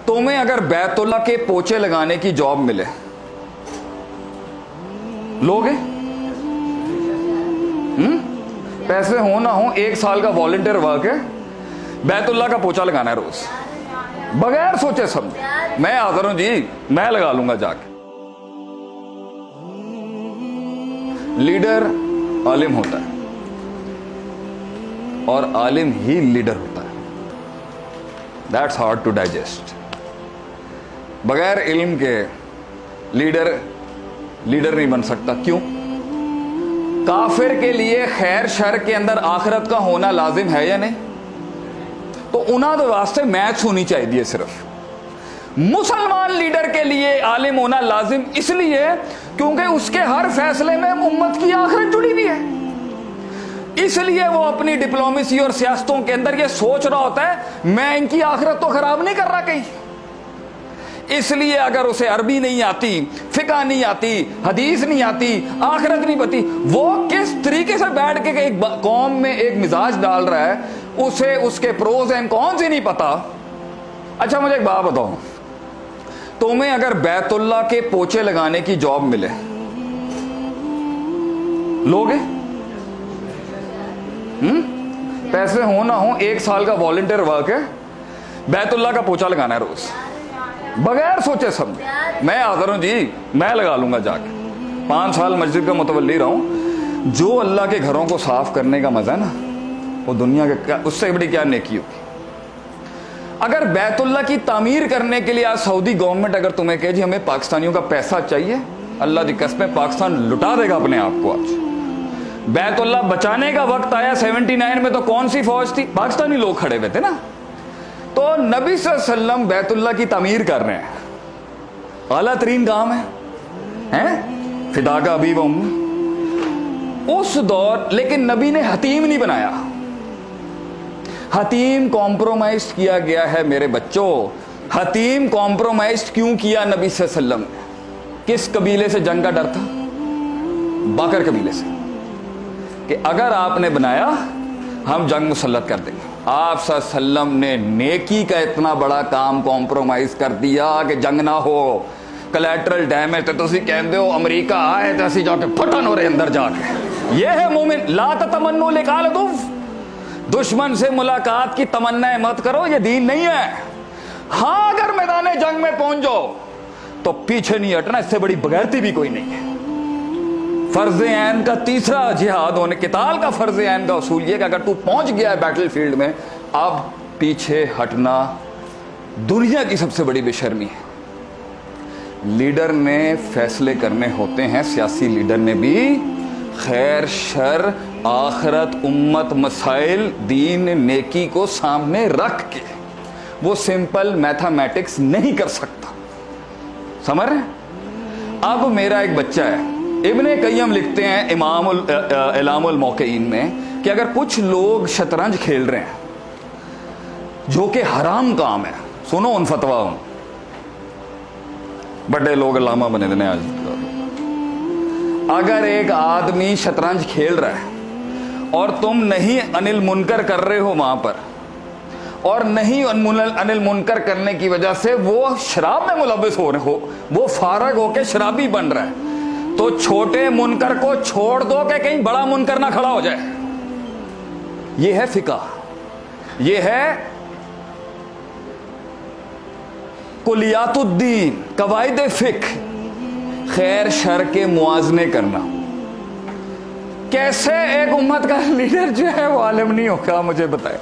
तुम्हें अगर बैतुल्लाह के पोछे लगाने की जॉब मिले लोगे? पैसे हो ना हो, 1 साल का वॉलंटियर वर्क है, बैतुल्लाह का पोछा लगाना है रोज, बगैर सोचे समझे। मैं हाजिर हूं जी, मैं लगा लूंगा जाके। लीडर आलिम होता है और आलिम ही लीडर होता है। That's hard to digest. बगैर इल्म के लीडर नहीं बन सकता। क्यों? काफिर के लिए खैर शर के अंदर आखिरत का होना लाजिम है या नहीं? तो उन्होंने वास्ते मैच होनी चाहिए। सिर्फ मुसलमान लीडर के लिए आलिम होना लाजिम इसलिए क्योंकि उसके हर फैसले में उम्मत की आखिरत जुड़ी हुई है। इसलिए वो अपनी डिप्लोमेसी और सियासतों के अंदर ये सोच रहा होता है मैं इनकी आखिरत तो खराब नहीं कर रहा कहीं। इसलिए अगर उसे अरबी नहीं आती, फिका नहीं आती, हदीस नहीं आती, आखिरत नहीं पती, वो किस तरीके से बैठ के एक कौम में एक मिजाज डाल रहा है, उसे उसके प्रोज एंड कौन सी नहीं पता। अच्छा मुझे एक बात बताओ, तुम्हें अगर बैतुल्लाह के पोछे लगाने की जॉब मिले लोगे? पैसे हो ना हो, 1 साल का वॉलंटियर वर्क है, बैतुल्लाह का पोछा लगाना है रोज, बगैर सोचे समझे। मैं हाजिर हूं जी, मैं लगा लूंगा जाके। 5 साल मस्जिद का मुतवल्ली रहा हूं। जो अल्लाह के घरों को साफ करने का मजा है ना, वो दुनिया के उससे बड़ी क्या नेकी होगी। अगर बैतुल्लाह की तामीर करने के लिए आज सऊदी गवर्नमेंट अगर तुम्हें कहे जी हमें पाकिस्तानियों का पैसा चाहिए, अल्लाह की कसम पाकिस्तान लुटा देगा अपने आप को। आज बैतुल्लाह बचाने का वक्त आया 79 में, तो कौन सी फौज थी? पाकिस्तानी लोग खड़े हुए थे ना। तो नबी सल्लल्लाहु अलैहि वसल्लम बैतुल्लाह की तामीर कर रहे हैं, आला तरीन काम है? फिदा का अबी व उम्मी उस दौर। लेकिन नबी ने हतीम नहीं बनाया। हतीम कॉम्प्रोमाइज किया गया है मेरे बच्चों। हतीम कॉम्प्रोमाइज क्यों किया नबी सल्लल्लाहु अलैहि वसल्लम? किस कबीले से जंग का डर था? बाकर कबीले से, कि अगर आपने बनाया हम जंग मुसल्लत कर देंगे। आप सल्लम ने नेकी का इतना बड़ा काम कॉम्प्रोमाइज कर दिया कि जंग ना हो, कोलैटरल डैमेज। तो तुसी कहते हो अमेरिका आए तो असी जाके फटन हो रहे अंदर जाके। ये है मोमिन। ला तमन्नु लिकाल दुफ, दुश्मन से मुलाकात की तमन्ना मत करो, ये दीन नहीं है। हाँ अगर मैदान जंग में पहुंच जाओ तो पीछे नहीं हटना, इससे बड़ी बगैरती भी कोई नहीं है। फर्ज ऐन का तीसरा जिहाद होने, किताल का फर्ज ऐन का उसूल ये कि अगर तू पहुंच गया है बैटल फील्ड में, अब पीछे हटना दुनिया की सबसे बड़ी बेशर्मी है। लीडर ने फैसले करने होते हैं, सियासी लीडर ने भी खैर शर आखिरत उम्मत मसाइल दीन नेकी को सामने रख के। वो सिंपल मैथमेटिक्स नहीं कर सकता, समझ रहे? अब मेरा एक बच्चा है, इब्ने कय्यम लिखते हैं इलामुल मौक़ईन में कि अगर कुछ लोग शतरंज खेल रहे हैं जो कि हराम काम है, सुनो उन फतवा, बड़े लोग अल्लामा बने देने आज। अगर एक आदमी शतरंज खेल रहा है और तुम नहीं अनिल मुनकर कर रहे हो वहां पर, और नहीं अनिल मुनकर करने की वजह से वो शराब में मुलव्विस हो रहे हो, वो फारग होके शराबी बन रहा है, तो छोटे मुनकर को छोड़ दो कि कहीं बड़ा मुनकर ना खड़ा हो जाए। ये है फिका, ये है कुलियातुद्दीन, कवाइद फिक, खैर शर के मुआजने करना। कैसे एक उम्मत का लीडर जो है वो आलिम नहीं होगा, मुझे बताए।